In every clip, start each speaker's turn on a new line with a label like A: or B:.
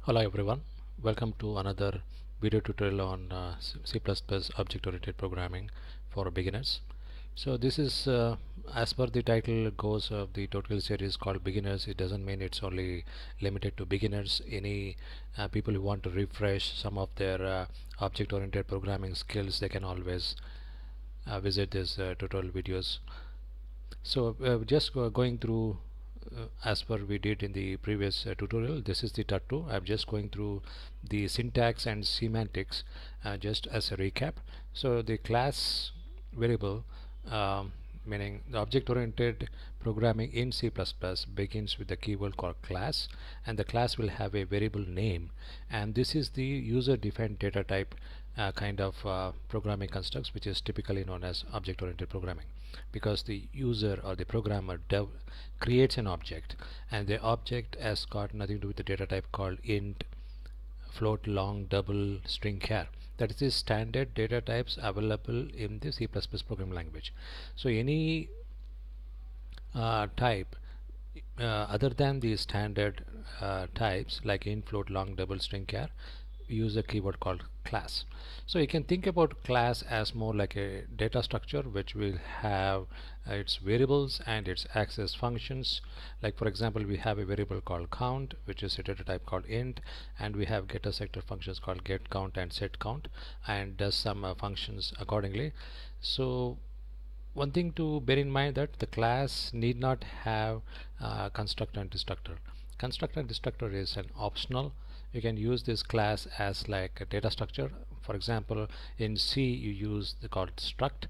A: Hello everyone, welcome to another video tutorial on C++ object-oriented programming for beginners. So this is as per the title goes of the tutorial series called beginners. It doesn't mean it's only limited to beginners. Any people who want to refresh some of their object-oriented programming skills, they can always visit these tutorial videos. So just going through as per we did in the previous tutorial. This is the Tattoo. I'm just going through the syntax and semantics just as a recap. So the class variable, meaning the object-oriented programming in C++ begins with the keyword called class, and the class will have a variable name, and this is the user-defined data type kind of programming constructs, which is typically known as object-oriented programming, because the user or the programmer creates an object, and the object has got nothing to do with the data type called int, float, long, double, string, char. That is the standard data types available in the C++ programming language. So any type other than the standard types like int, float, long, double, string, char, use a keyword called class. So you can think about class as more like a data structure which will have its variables and its access functions. Like for example, we have a variable called count, which is a data type called int, and we have getter sector functions called get count and set count, and does some functions accordingly. So one thing to bear in mind that the class need not have constructor and destructor. Constructor and destructor is an optional. You can use this class as like a data structure. For example, in C you use the called struct.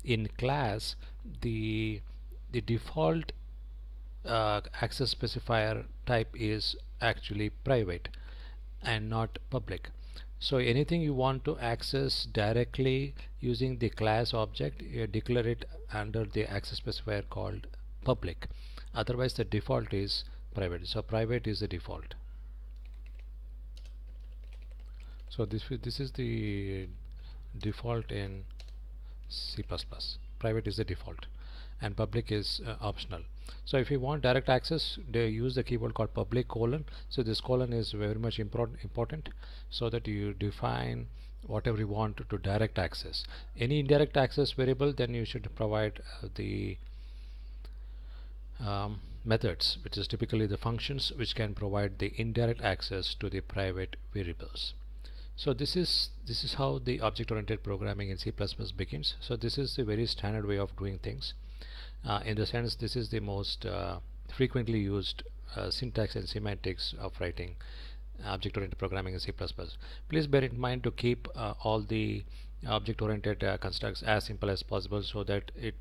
A: In class, the default access specifier type is actually private and not public. So anything you want to access directly using the class object, you declare it under the access specifier called public. Otherwise the default is private. So private is the default. So this is the default in C++. Private is the default and public is optional. So if you want direct access, they use the keyword called public colon. So this colon is very much important so that you define whatever you want to direct access. Any indirect access variable, then you should provide the methods, which is typically the functions which can provide the indirect access to the private variables. So this is how the object-oriented programming in C++ begins. So this is a very standard way of doing things. In the sense, this is the most frequently used syntax and semantics of writing object-oriented programming in C++. Please bear in mind to keep all the object-oriented constructs as simple as possible, so that it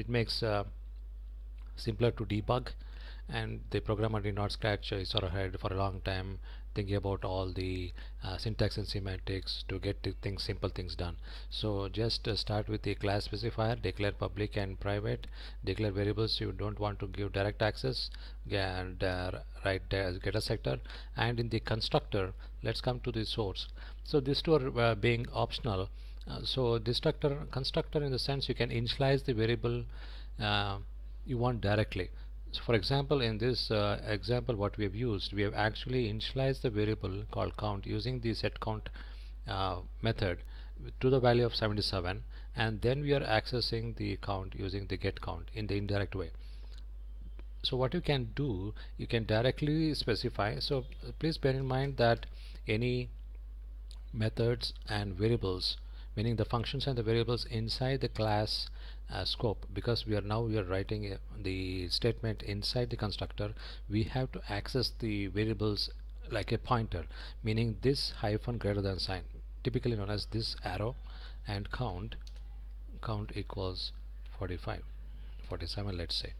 A: makes simpler to debug, and the programmer did not scratch his or her head for a long time thinking about all the syntax and semantics to get simple things done. So just start with the class specifier, declare public and private, declare variables you don't want to give direct access, and write getter sector. And in the constructor, let's come to the source. So these two are being optional. So constructor in the sense you can initialize the variable you want directly. So for example, in this example what we have used, we have actually initialized the variable called count using the setCount method to the value of 77, and then we are accessing the count using the getCount in the indirect way. So what you can do, you can directly specify. So please bear in mind that any methods and variables, meaning the functions and the variables inside the class scope, because we are writing the statement inside the constructor, we have to access the variables like a pointer, meaning this hyphen greater than sign, typically known as this arrow, and count equals 45, 47, let's say.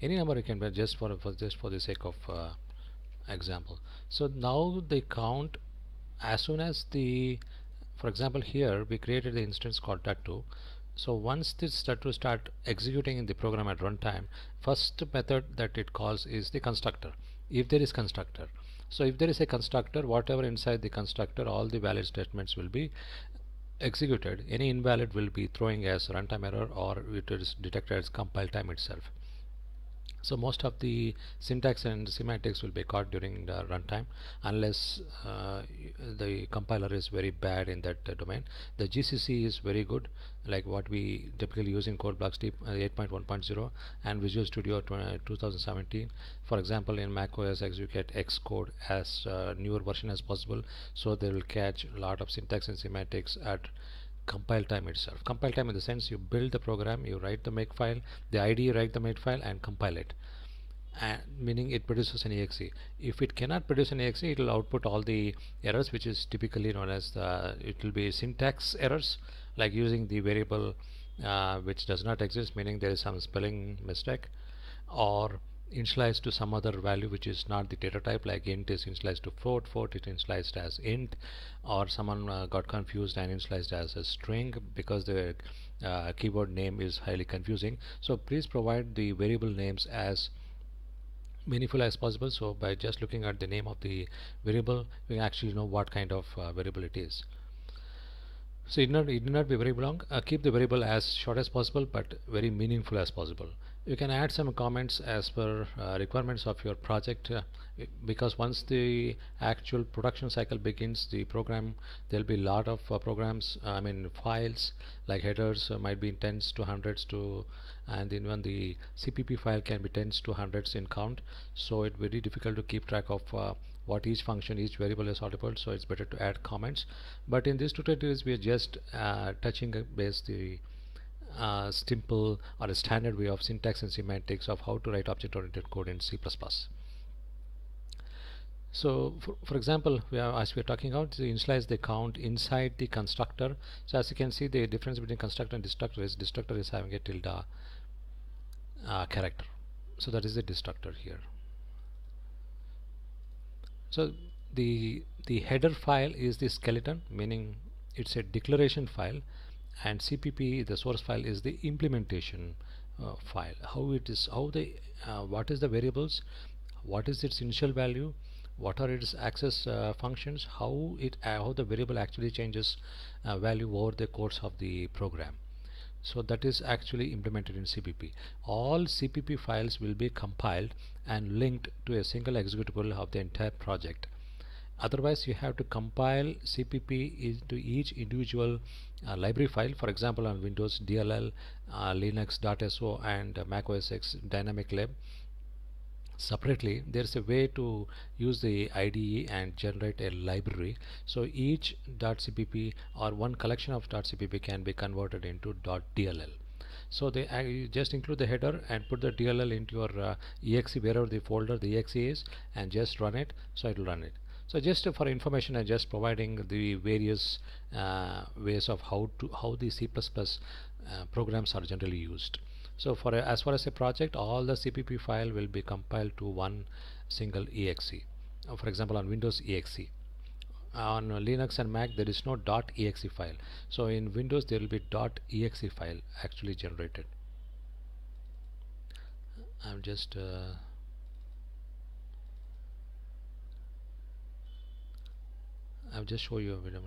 A: Any number you can be, just for the sake of example. So now the count, as soon as for example, here we created the instance called tattoo. So once this tattoo start executing in the program at runtime, first method that it calls is the constructor, if there is constructor. So if there is a constructor, whatever inside the constructor, all the valid statements will be executed. Any invalid will be throwing as runtime error, or it is detected as compile time itself. So most of the syntax and semantics will be caught during the runtime unless the compiler is very bad in that domain. The GCC is very good, like what we typically use in code blocks 8.1.0 and Visual Studio 2017. For example, in Mac OS X you get Xcode as newer version as possible, so they will catch a lot of syntax and semantics at compile time itself. Compile time in the sense you build the program, you write the make file, the IDE write the make file and compile it, meaning it produces an exe. If it cannot produce an exe, it will output all the errors, which is typically known as it will be syntax errors, like using the variable which does not exist, meaning there is some spelling mistake, or initialized to some other value which is not the data type, like int is initialized to float, float is initialized as int, or someone got confused and initialized as a string because the keyboard name is highly confusing. So please provide the variable names as meaningful as possible, so by just looking at the name of the variable we actually know what kind of variable it is. So it need not be very long. Keep the variable as short as possible but very meaningful as possible. You can add some comments as per requirements of your project, because once the actual production cycle begins, the program there'll be a lot of programs, I mean files, like headers might be in tens to hundreds to, and even the CPP file can be tens to hundreds in count, so it's very difficult to keep track of what each function, each variable is audible, so it's better to add comments. But in this tutorials we are just touching base the simple or a standard way of syntax and semantics of how to write object-oriented code in C++. So for example, as we are talking about, to initialize the count inside the constructor. So as you can see, the difference between constructor and destructor is having a tilde character. So that is the destructor here. So the header file is the skeleton, meaning it's a declaration file, and CPP, the source file, is the implementation file. How it is, how the what is the variables, what is its initial value, what are its access functions, how the variable actually changes value over the course of the program. So that is actually implemented in CPP. All CPP files will be compiled and linked to a single executable of the entire project. Otherwise you have to compile CPP into each individual library file. For example, on Windows DLL, Linux.so and Mac OS X dynamic lib separately. There's a way to use the IDE and generate a library, so each .cpp or one collection of .cpp can be converted into .dll. So they you just include the header and put the DLL into your exe, wherever the folder the exe is, and just run it, so it will run it. So just for information, I'm just providing the various ways of how the C++ programs are generally used. So as far as a project, all the CPP file will be compiled to one single exe. For example, on Windows exe. On Linux and Mac there is no .exe file. So in Windows there will be .exe file actually generated. I'm just I'll just show you a video.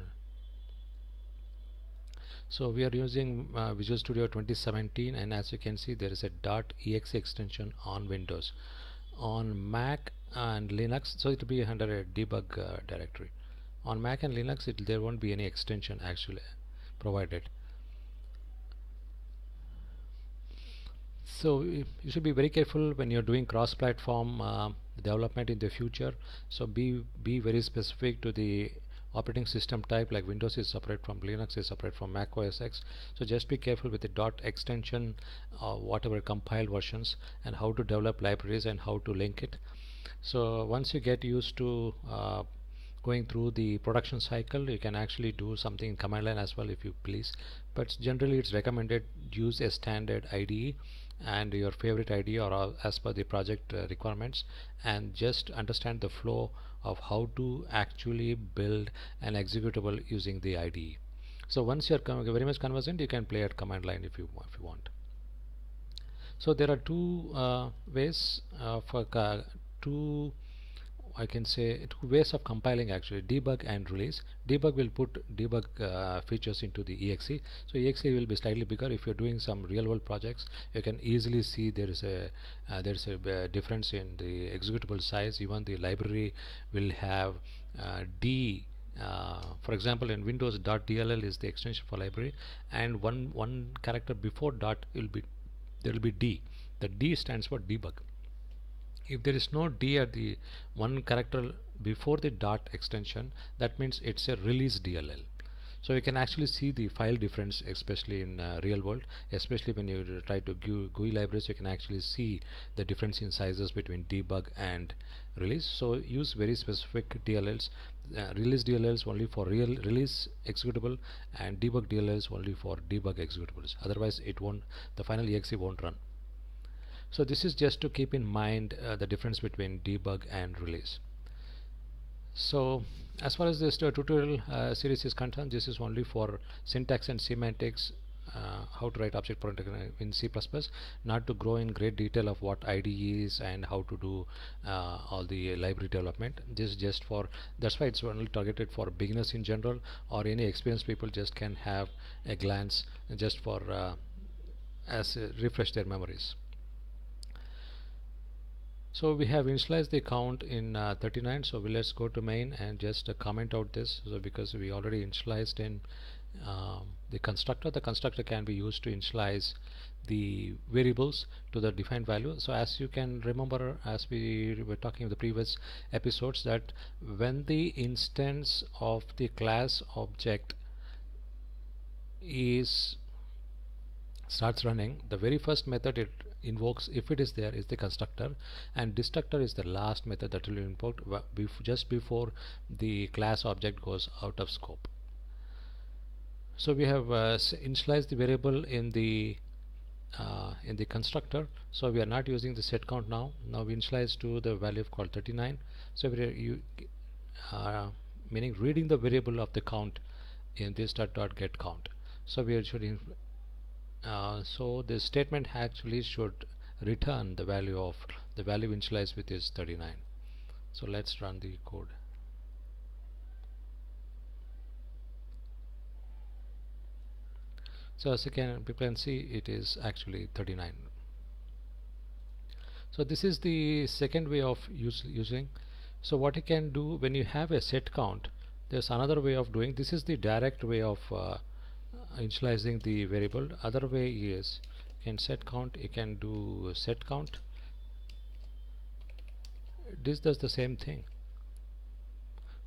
A: So we are using Visual Studio 2017, and as you can see there is a .exe extension on Windows. On Mac and Linux, so it will be under a debug directory. On Mac and Linux there won't be any extension actually provided. So you should be very careful when you're doing cross-platform development in the future. So be very specific to the operating system type, like Windows is separate from Linux, is separate from Mac OS X. So just be careful with the dot extension, whatever compiled versions, and how to develop libraries and how to link it. So once you get used to going through the production cycle, you can actually do something in command line as well if you please, but generally it's recommended use a standard IDE and your favorite IDE or as per the project requirements, and just understand the flow of how to actually build an executable using the IDE. So once you're very much conversant, you can play at command line if you want. So there are two ways for two I can say two ways of compiling actually, debug and release. Debug will put debug features into the exe. So exe will be slightly bigger. If you're doing some real world projects, you can easily see there is a difference in the executable size. Even the library will have d for example, in Windows .dll is the extension for library, and one character before dot will be, there will be d. The d stands for debug. If there is no d at the one character before the dot extension, that means it's a release DLL. So you can actually see the file difference, especially in real world, especially when you try to GUI libraries. You can actually see the difference in sizes between debug and release. So use very specific DLLs. Release DLLs only for real release executable, and debug DLLs only for debug executables. Otherwise it won't, the final exe won't run. So this is just to keep in mind the difference between debug and release. So as far as this tutorial series is concerned, this is only for syntax and semantics, how to write object oriented in C++, not to grow in great detail of what IDE is and how to do all the library development. This is just for, that's why it's only targeted for beginners in general, or any experienced people just can have a glance just for as refresh their memories. So we have initialized the count in 39. So let's go to main and just comment out this. So because we already initialized in the constructor can be used to initialize the variables to the defined value. So as you can remember, as we were talking in the previous episodes, that when the instance of the class object is starts running, the very first method it invokes, if it is there, is the constructor, and destructor is the last method that will be invoked just before the class object goes out of scope. So we have initialized the variable in the constructor. So we are not using the set count now. Now we initialize to the value called 39. So we are meaning reading the variable of the count in this dot get count. So we are showing so the statement actually should return the value of the value initialized with is 39. So let's run the code. So as people can see, it is actually 39. So this is the second way of using. So what you can do when you have a set count, there's another way of doing. This is the direct way of initializing the variable. Other way is, in set count you can do set count. This does the same thing.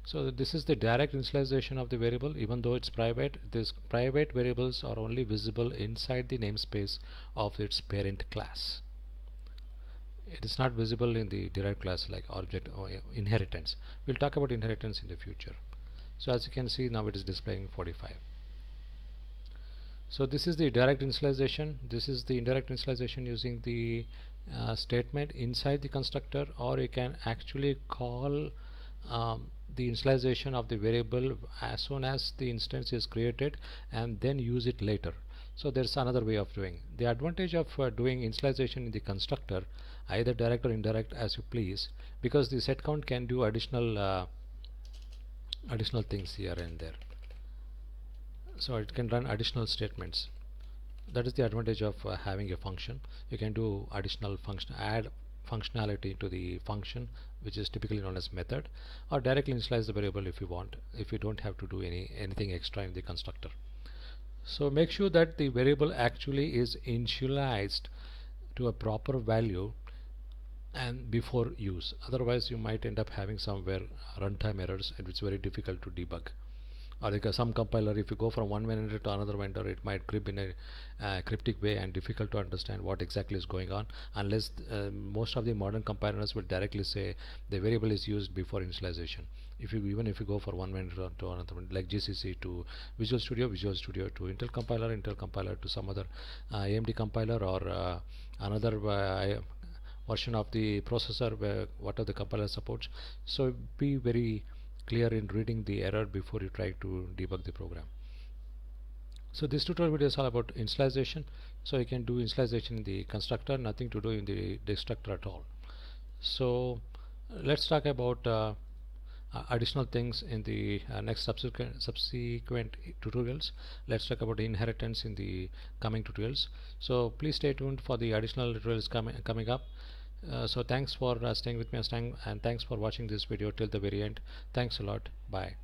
A: So this is the direct initialization of the variable. Even though it's private, these private variables are only visible inside the namespace of its parent class. It is not visible in the derived class like object or inheritance. We'll talk about inheritance in the future. So as you can see, now it is displaying 45. So this is the direct initialization. This is the indirect initialization using the statement inside the constructor, or you can actually call the initialization of the variable as soon as the instance is created and then use it later. So there's another way of doing. The advantage of doing initialization in the constructor, either direct or indirect as you please, because the set count can do additional things here and there. So it can run additional statements. That is the advantage of having a function. You can do additional function, add functionality to the function, which is typically known as method, or directly initialize the variable if you want, if you don't have to do anything extra in the constructor. So make sure that the variable actually is initialized to a proper value and before use. Otherwise you might end up having somewhere runtime errors, and it's very difficult to debug. Or like some compiler, if you go from one vendor to another vendor, it might grip in a cryptic way and difficult to understand what exactly is going on, unless most of the modern compilers will directly say the variable is used before initialization. Even if you go for one vendor to another, like GCC to Visual Studio to Intel compiler to some other AMD compiler, or another version of the processor where what are the compiler supports. So be very clear in reading the error before you try to debug the program. So this tutorial video is all about initialization. So you can do initialization in the constructor, nothing to do in the destructor at all. So Let's talk about additional things in the next subsequent tutorials. Let's talk about the inheritance in the coming tutorials. So please stay tuned for the additional tutorials coming up. So thanks for staying with me, and thanks for watching this video till the very end. Thanks a lot. Bye.